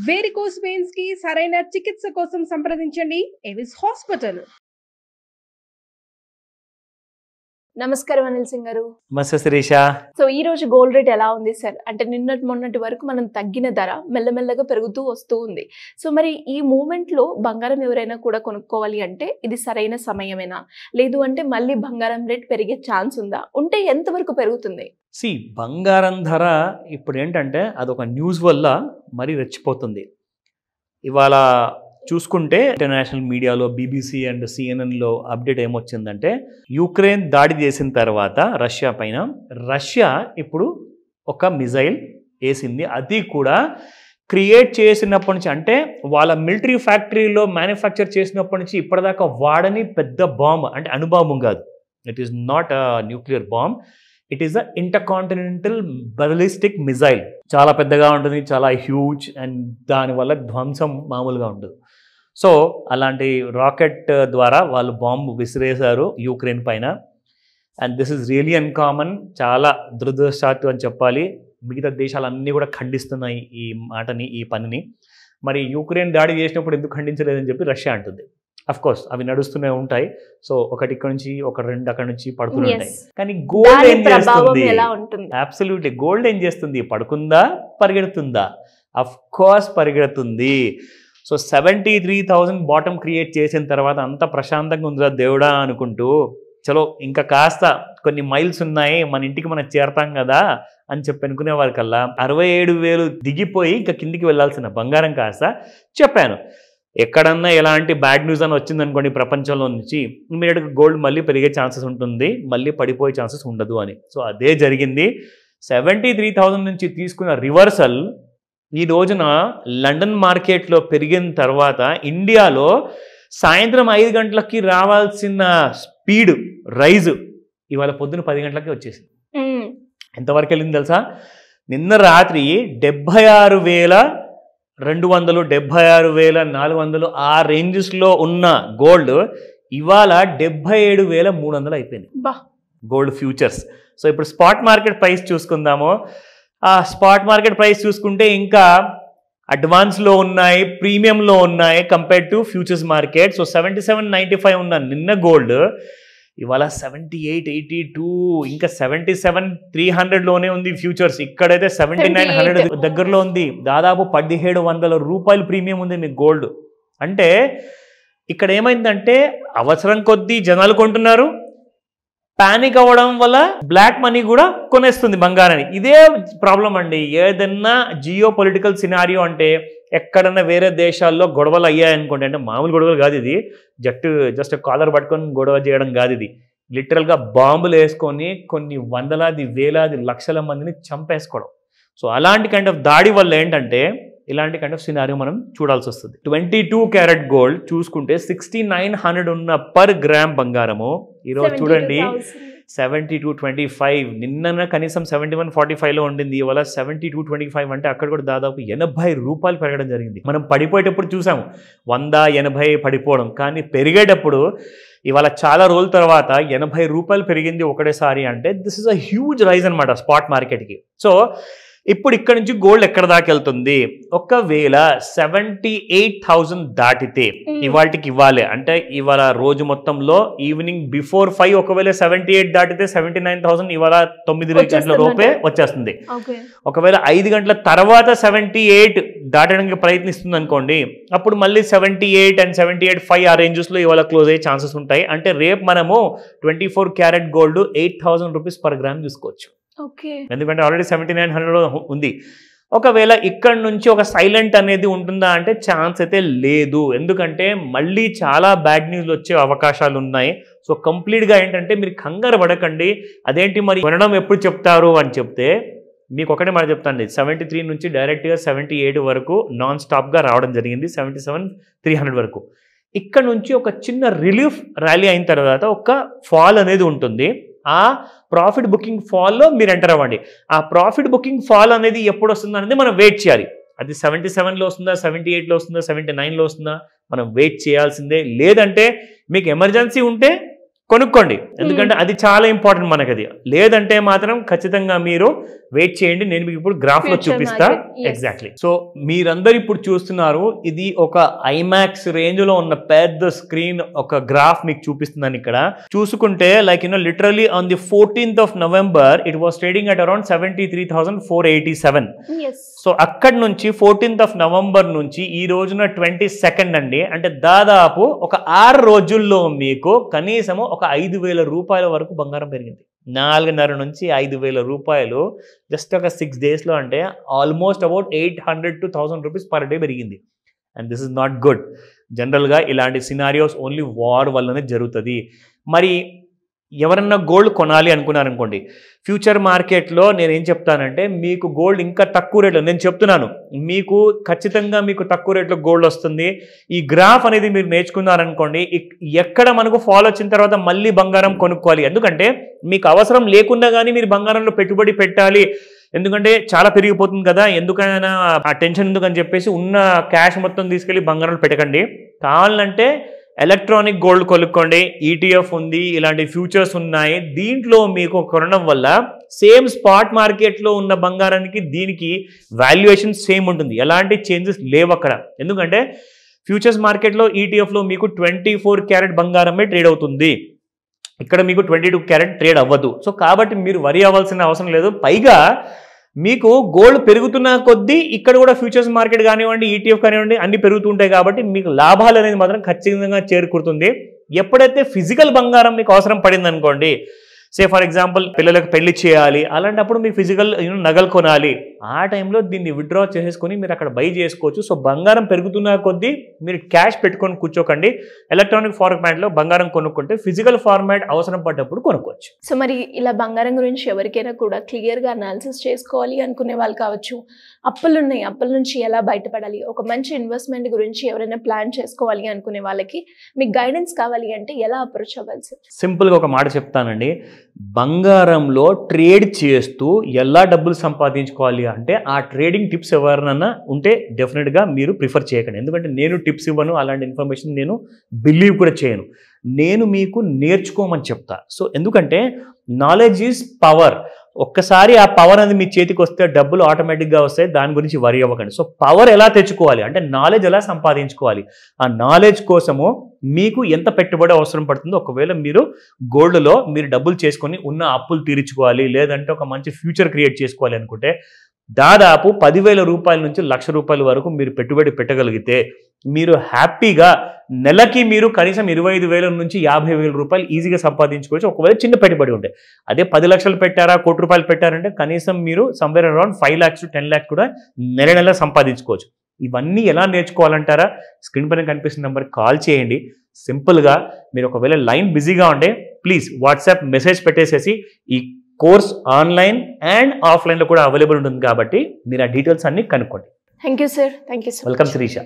Varicose veins కి సరైన చికిత్స కోసం సంప్రదించండి ఎవిస్ హాస్పిటల్. నమస్కారం అనిల్ సింగ్ గారు. నమస్తే శిరీష. సో ఈ రోజు గోల్డ్ రేట్ ఎలా ఉంది సార్? అంటే నిన్నటి మొన్నటి వరకు మనం తగ్గిన ధర మెల్లమెల్లగా పెరుగుతూ వస్తూ ఉంది. సో మరి ఈ మూమెంట్ లో బంగారం ఎవరైనా కూడా కొనుక్కోవాలి అంటే ఇది సరైన సమయమేనా, లేదు అంటే మళ్ళీ బంగారం రేట్ పెరిగే ఛాన్స్ ఉందా, ఉంటే ఎంత వరకు పెరుగుతుంది? బంగారం ధర ఇప్పుడు ఏంటంటే అదొక న్యూస్ వల్ల మరీ రెచ్చిపోతుంది. ఇవాళ చూసుకుంటే ఇంటర్నేషనల్ మీడియాలో BBC అండ్ CNN అప్డేట్ ఏమొచ్చిందంటే, యుక్రెయిన్ దాడి చేసిన తర్వాత రష్యా పైన, రష్యా ఇప్పుడు ఒక మిజైల్ వేసింది. అది కూడా క్రియేట్ చేసినప్పటి నుంచి, అంటే వాళ్ళ మిలిటరీ ఫ్యాక్టరీలో మ్యానుఫ్యాక్చర్ చేసినప్పటి నుంచి ఇప్పటిదాకా వాడని పెద్ద బాంబ్, అంటే అణుబాంబు కాదు. It is not a nuclear bomb, it is a intercontinental ballistic missile. చాలా పెద్దగా ఉంటుంది, చాలా హ్యూజ్, అండ్ దానివల్ల ధ్వంసం మామూలుగా ఉండదు. సో అలాంటి రాకెట్ ద్వారా వాళ్ళు బాంబు విసిరేశారు యుక్రెయిన్ పైన. And this is really uncommon, చాలా దురదృష్టవశాత్తు అని చెప్పాలి. మిగతా దేశాలన్నీ కూడా ఖండిస్తున్నాయి ఈ మాటని, ఈ పనిని. మరి యుక్రెయిన్ దాడి చేసినప్పుడు ఎందుకు ఖండించలేదని చెప్పి రష్యా అంటుంది. అఫ్ కోర్స్ అవి నడుస్తూనే ఉంటాయి. సో ఒకటి ఇక్కడ నుంచి, ఒక రెండు అక్కడ నుంచి పడుతూనే ఉంటాయి. కానీ గోల్డ్ ఏం చేస్తుంది? అబ్సల్యూట్లీ, గోల్డ్ ఏం చేస్తుంది? పడుకుందా, పరిగెడుతుందా? అఫ్ కోర్స్ పరిగెడుతుంది. సో 73,000 బాటమ్ క్రియేట్ చేసిన తర్వాత అంత ప్రశాంతంగా ఉందిరా దేవుడా అనుకుంటూ, చలో ఇంకా కాస్త కొన్ని మైల్స్ ఉన్నాయి, మన ఇంటికి మనం చేరతాం కదా అని చెప్పి అనుకునే వారికల్లా 67,000 దిగిపోయి ఇంకా కిందికి వెళ్ళాల్సిన బంగారం కాస్త, చెప్పాను ఎక్కడన్నా ఎలాంటి బ్యాడ్ న్యూస్ అని వచ్చిందనుకోండి ప్రపంచంలో నుంచి, ఇమీడియట్గా గోల్డ్ మళ్ళీ పెరిగే ఛాన్సెస్ ఉంటుంది, మళ్ళీ పడిపోయే ఛాన్సెస్ ఉండదు అని. సో అదే జరిగింది. 73,000 నుంచి తీసుకున్న రివర్సల్ ఈ రోజున లండన్ మార్కెట్లో పెరిగిన తర్వాత ఇండియాలో సాయంత్రం 5 గంటలకి రావాల్సిన స్పీడ్ రైజ్ ఇవాళ పొద్దున 10 గంటలకి వచ్చేసింది. ఎంతవరకు వెళ్ళింది తెలుసా? నిన్న రాత్రి 76,200, 76,400 ఆ రేంజెస్లో ఉన్న గోల్డ్ ఇవాళ 77,300 అయిపోయింది గోల్డ్ ఫ్యూచర్స్. సో ఇప్పుడు స్పాట్ మార్కెట్ ప్రైస్ చూసుకుందాము. ఆ స్పాట్ మార్కెట్ ప్రైస్ చూసుకుంటే ఇంకా అడ్వాన్స్లో ఉన్నాయి, ప్రీమియంలో ఉన్నాయి compare to futures market. So 77.95 ఉన్న నిన్న గోల్డ్ ఇవాళ 78.82, ఇంకా 77,300లోనే ఉంది ఫ్యూచర్స్. ఇక్కడైతే 7900 దగ్గరలో ఉంది. దాదాపు 1,700 రూపాయలు ప్రీమియం ఉంది మీకు గోల్డ్. అంటే ఇక్కడ ఏమైందంటే అవసరం కొద్దీ జనాలు కొంటున్నారు, పానిక్ అవ్వడం వల్ల బ్లాక్ మనీ కూడా కొనేస్తుంది బంగారాన్ని. ఇదే ప్రాబ్లం అండి. ఏదన్నా జియో పొలిటికల్ సినారియో అంటే ఎక్కడన్నా వేరే దేశాల్లో గొడవలు అయ్యాయనుకోండి, అంటే మామూలు గొడవలు కాదు ఇది, జస్ట్ కాలర్ పట్టుకొని గొడవ చేయడం కాదు ఇది. లిటరల్గా బాంబులు వేసుకొని కొన్ని వందలాది, వేలాది, లక్షల మందిని చంపేసుకోవడం. సో అలాంటి కైండ్ ఆఫ్ దాడి వల్ల ఏంటంటే ఇలాంటి కైండ్ ఆఫ్ సినారియో మనం చూడాల్సి వస్తుంది. 22 క్యారెట్ గోల్డ్ చూసుకుంటే 6,900 ఉన్న పర్ గ్రామ్ బంగారము ఈరోజు చూడండి 72.25. నిన్న కనీసం 71.45లో ఉండింది, ఇవాళ 72.25 అంటే అక్కడ కూడా దాదాపు 80 రూపాయలు పెరగడం జరిగింది. మనం పడిపోయేటప్పుడు చూసాము 100-80 పడిపోవడం, కానీ పెరిగేటప్పుడు ఇవాళ చాలా రోజుల తర్వాత 80 రూపాయలు పెరిగింది ఒకటేసారి. అంటే this is a huge rise అనమాట స్పాట్ మార్కెట్కి. సో ఇప్పుడు ఇక్కడ నుంచి గోల్డ్ ఎక్కడ దాకా వెళ్తుంది? ఒకవేళ 78,000 దాటితే ఇవాళకి ఇవ్వాలి, అంటే ఇవాళ రోజు మొత్తంలో ఈవినింగ్ బిఫోర్ 5 ఒకవేళ 78 దాటితే 79,000 ఇవాళ 9 గంటల లోపే వచ్చేస్తుంది. ఒకవేళ 5 గంటల తర్వాత 78 దాటడానికి ప్రయత్నిస్తుంది అనుకోండి, అప్పుడు మళ్ళీ 78 and 78.5 ఆ రేంజెస్లో ఇవాళ క్లోజ్ అయ్యే ఛాన్సెస్ ఉంటాయి. అంటే రేపు మనము 24 carat gold 8,000 rupees per gram తీసుకోవచ్చు. ఎందుకంటే ఆల్రెడీ 7,900 ఉంది. ఒకవేళ ఇక్కడ నుంచి ఒక సైలెంట్ అనేది ఉంటుందా అంటే ఛాన్స్ అయితే లేదు. ఎందుకంటే మళ్ళీ చాలా బ్యాడ్ న్యూస్ వచ్చే అవకాశాలు ఉన్నాయి. సో కంప్లీట్గా ఏంటంటే మీరు కంగారు పడకండి. అదేంటి మరి కొనడం ఎప్పుడు చెప్తారు అని చెప్తే మీకు ఒకటే మాట చెప్తాను, 73 నుంచి డైరెక్ట్గా 78 వరకు నాన్ స్టాప్గా రావడం జరిగింది, 77,300 వరకు. ఇక్కడ నుంచి ఒక చిన్న రిలీఫ్ ర్యాలీ అయిన తర్వాత ఒక ఫాల్ అనేది ఉంటుంది. ఆ ప్రాఫిట్ బుకింగ్ ఫాల్లో మీరు ఎంటర్ అవ్వండి. ఆ ప్రాఫిట్ బుకింగ్ ఫాల్ అనేది ఎప్పుడు వస్తుందో అనేది మనం వెయిట్ చేయాలి. అది 77లో వస్తుందా, 78లో వస్తుందా, 79లో వస్తుందా, మనం వెయిట్ చేయాల్సిందే. లేదంటే మీకు ఎమర్జెన్సీ ఉంటే కొనుక్కోండి, ఎందుకంటే అది చాలా ఇంపార్టెంట్ మనకి. అది లేదంటే మాత్రం ఖచ్చితంగా మీరు వెయిట్ చేయండి, నేను మీకు ఇప్పుడు గ్రాఫ్ లో Future చూపిస్తా. market, yes. ఎగ్జాక్ట్లీ. సో మీరందరూ ఇప్పుడు చూస్తున్నారు, ఇది ఒక ఐమాక్స్ రేంజ్ లో ఉన్న పెద్ద స్క్రీన్ ఒక గ్రాఫ్ మీకు చూపిస్తున్నాను. ఇక్కడ చూసుకుంటే like literally on the 14th of November it was trading at around 73,487. So అక్కడి నుంచి 14th of November నుంచి ఈ రోజున 22nd అండి, అంటే దాదాపు ఒక 6 రోజుల్లో మీకు కనీసము ఒక 5,000 రూపాయల వరకు బంగారం పెరిగింది. 4.5 నుంచి 5,000 రూపాయలు జస్ట్ ఒక 6 daysలో, అంటే almost about 800 to 1,000 rupees per day పెరిగింది. And this is not good. జనరల్గా ఇలాంటి సినారియోస్ ఓన్లీ వార్ వల్లనే జరుగుతుంది. మరి ఎవరన్నా గోల్డ్ కొనాలి అనుకున్నారనుకోండి, ఫ్యూచర్ మార్కెట్లో నేను ఏం చెప్తానంటే, మీకు గోల్డ్ ఇంకా తక్కువ రేట్లో, నేను చెప్తున్నాను మీకు ఖచ్చితంగా మీకు తక్కువ రేట్లో గోల్డ్ వస్తుంది. ఈ గ్రాఫ్ అనేది మీరు నేర్చుకున్నారనుకోండి, ఎక్కడ మనకు ఫాల్ వచ్చిన తర్వాత మళ్ళీ బంగారం కొనుక్కోవాలి. ఎందుకంటే మీకు అవసరం లేకుండా కానీ మీరు బంగారంలో పెట్టుబడి పెట్టాలి, ఎందుకంటే చాలా పెరిగిపోతుంది కదా, ఎందుకైనా ఆ టెన్షన్ ఎందుకని చెప్పేసి ఉన్న క్యాష్ మొత్తం తీసుకెళ్ళి బంగారంలో పెట్టకండి. కావాలంటే ఎలక్ట్రానిక్ గోల్డ్ కొనుక్కోండి, ఈటీఎఫ్ ఉంది, ఇలాంటి ఫ్యూచర్స్ ఉన్నాయి. దీంట్లో మీకు కొనడం వల్ల సేమ్ స్పాట్ మార్కెట్లో ఉన్న బంగారానికి దీనికి వాల్యుయేషన్ సేమ్ ఉంటుంది, ఎలాంటి చేంజెస్ లేవు అక్కడ. ఎందుకంటే ఫ్యూచర్స్ మార్కెట్లో ఈటీఎఫ్లో మీకు 24 క్యారెట్ బంగారమే ట్రేడ్ అవుతుంది, ఇక్కడ మీకు 22 క్యారెట్ ట్రేడ్ అవ్వదు. సో కాబట్టి మీరు వరి అవ్వాల్సిన అవసరం లేదు. పైగా మీకు గోల్డ్ పెరుగుతున్న కొద్దీ ఇక్కడ కూడా ఫ్యూచర్స్ మార్కెట్ కానివ్వండి, ఈటీఎఫ్ కానివ్వండి, అన్ని పెరుగుతుంటాయి. కాబట్టి మీకు లాభాలు అనేది మాత్రం ఖచ్చితంగా చేరుకుంటుంది. ఎప్పుడైతే ఫిజికల్ బంగారం మీకు అవసరం పడింది అనుకోండి, సే ఫర్ ఎగ్జాంపుల్ పిల్లలకు పెళ్లి చేయాలి, అలాంటప్పుడు మీకు ఫిజికల్ నగలు కొనాలి, ఆ టైంలో దీన్ని విత్డ్రా చేసేసుకొని మీరు అక్కడ బై చేసుకోవచ్చు. సో బంగారం పెరుగుతున్న కొద్దీ మీరు క్యాష్ పెట్టుకొని కూర్చోకండి, ఎలక్ట్రానిక్ ఫార్మాట్లో బంగారం కొనుక్కుంటే ఫిజికల్ ఫార్మాట్ అవసరం పడ్డప్పుడు కొనుక్కోవచ్చు. సో మరి ఇలా బంగారం గురించి ఎవరికైనా కూడా క్లియర్గా అనాలిసిస్ చేసుకోవాలి అనుకునే వాళ్ళు కావచ్చు, అప్పులు ఉన్నాయి, అప్పుల నుంచి ఎలా బయటపడాలి, ఒక మంచి ఇన్వెస్ట్మెంట్ గురించి ఎవరైనా ప్లాన్ చేసుకోవాలి అనుకునే వాళ్ళకి మీకు గైడెన్స్ కావాలి అంటే ఎలా అప్రోచ్ అవ్వాలి సార్? సింపుల్గా ఒక మాట చెప్తానండి, బంగారంలో ట్రేడ్ చేస్తూ ఎలా డబ్బులు సంపాదించుకోవాలి అంటే ఆ ట్రేడింగ్ టిప్స్ ఎవరినన్నా ఉంటే డెఫినెట్గా మీరు ప్రిఫర్ చేయకండి. ఎందుకంటే నేను టిప్స్ ఇవ్వను, అలాంటి ఇన్ఫర్మేషన్ నేను బిలీవ్ కూడా చేయను, నేను మీకు నేర్చుకోమని చెప్తా. సో ఎందుకంటే నాలెడ్జ్ ఈజ్ పవర్. ఒక్కసారి ఆ పవర్ అనేది మీ చేతికి వస్తే డబ్బులు ఆటోమేటిక్గా వస్తాయి, దాని గురించి వరి అవ్వకండి. సో పవర్ ఎలా తెచ్చుకోవాలి అంటే నాలెడ్జ్ ఎలా సంపాదించుకోవాలి, ఆ నాలెడ్జ్ కోసము మీకు ఎంత పెట్టుబడి అవసరం పడుతుందో, ఒకవేళ మీరు గోల్డ్లో మీరు డబ్బులు చేసుకొని ఉన్న అప్పులు తీర్చుకోవాలి, లేదంటే ఒక మంచి ఫ్యూచర్ క్రియేట్ చేసుకోవాలి అనుకుంటే దాదాపు 10,000 రూపాయల నుంచి 1,00,000 రూపాయల వరకు మీరు పెట్టుబడి పెట్టగలిగితే మీరు హ్యాపీగా నెలకి మీరు కనీసం 25,000 నుంచి 50,000 రూపాయలు ఈజీగా సంపాదించుకోవచ్చు, ఒకవేళ చిన్న పెట్టుబడి ఉంటే. అదే 10 లక్షలు పెట్టారా, 1 కోటి రూపాయలు పెట్టారంటే కనీసం మీరు somewhere around 5 lakhs to 10 lakhs కూడా నెల సంపాదించుకోవచ్చు. ఇవన్నీ ఎలా నేర్చుకోవాలంటారా, స్క్రీన్ పైన కనిపిస్తున్న నెంబర్కి కాల్ చేయండి. సింపుల్గా మీరు ఒకవేళ లైన్ బిజీగా ఉంటే ప్లీజ్ వాట్సాప్ మెసేజ్ పెట్టేసేసి, ఈ కోర్స్ ఆన్లైన్ అండ్ ఆఫ్లైన్లో కూడా అవైలబుల్ ఉంటుంది కాబట్టి మీరు ఆ డీటెయిల్స్ అన్ని కనుక్కోండి. Thank you sir. Thank you so much. Welcome Sirisha.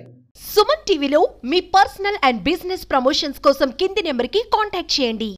Suman టీవీలో మీ పర్సనల్ అండ్ బిజినెస్ ప్రమోషన్స్ కోసం కింది నెంబర్కి కాంటాక్ట్ చేయండి.